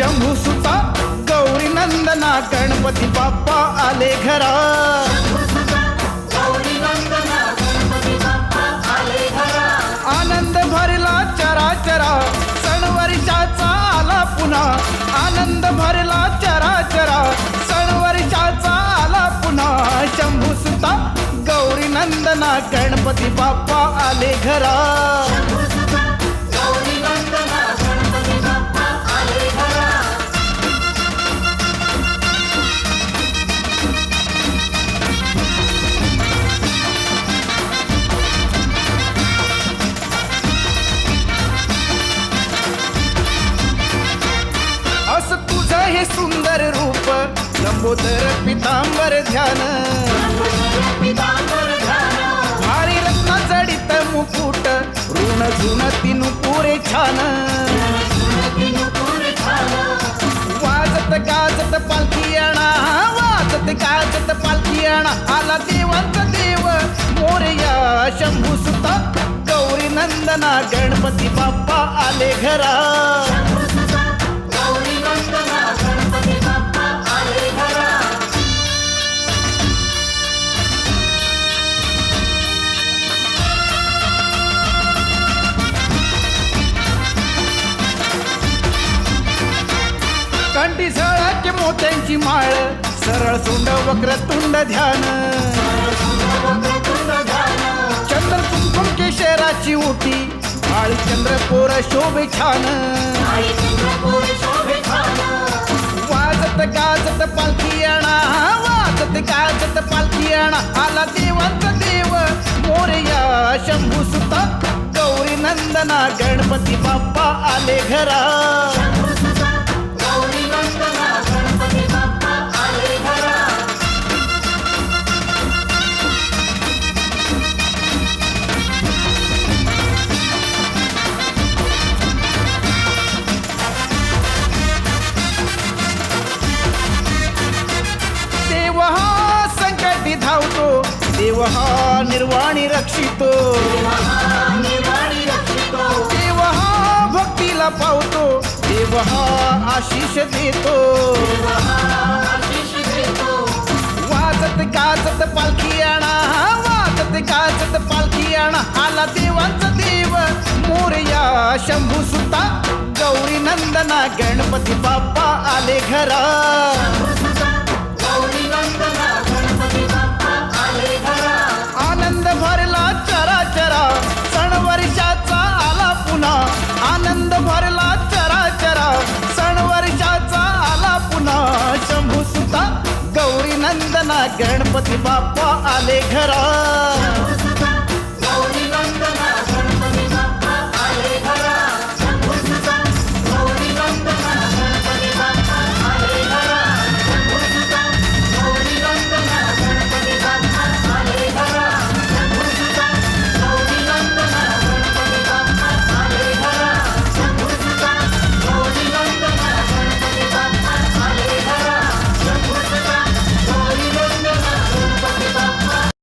शंभू सुता गौरी नंदना गणपती बाप्पा आले घरा. आनंद भरला चराचरा सण वर्षाचा आला पुन्हा. आनंद भरला चराचरा सण वर्षाचा आला पुन्हा. शंभू सुता गौरी नंदना गणपती बाप्पा आले घरा. असं तुझं हे सुंदर रूप लंबोदर पितांबर ध्यान. भारी रत्न जडित मुकुट ऋण झुन तिनु पुरे छान. वाजत गाजत पालखी आणा वाजत गाजत पालखी आणा. आला देवांचा देव मोरया शंभू सुता गौरी नंदना गणपती बाप्पा आले घरा. कंठी झळाके मोत्यांची माळ सरळ सोंड वक्रतुंड ध्यान. चंद्र कुंकुम केशराची उटी काळी चंद्र पोर शोभे छान. वाजत गाजत पालखी आणा वाजत गाजत पालखी आणा. आला देवांचा देव मोरया शंभू सुता गौरी नंदना गणपती बाप्पा आले घरा. देव हा संकटी धावतो देव हा निर्वाणी रक्षितो. देव हा भक्तीला पावतो देव हा आशीष देतो. वाजत गाजत पालखी आणा वाजत गाजत पालखी आणा. आला देवांचा देव मोरया शंभू सुता गौरी नंदना गणपती बाप्पा आले घरा. आनंद भरला चराचरा सण वर्षाचा आला पुन्हा. आनंद भरला चराचरा सण वर्षाचा आला पुन्हा. शंभू सुता गौरी नंदना गणपती बाप्पा आले घरा.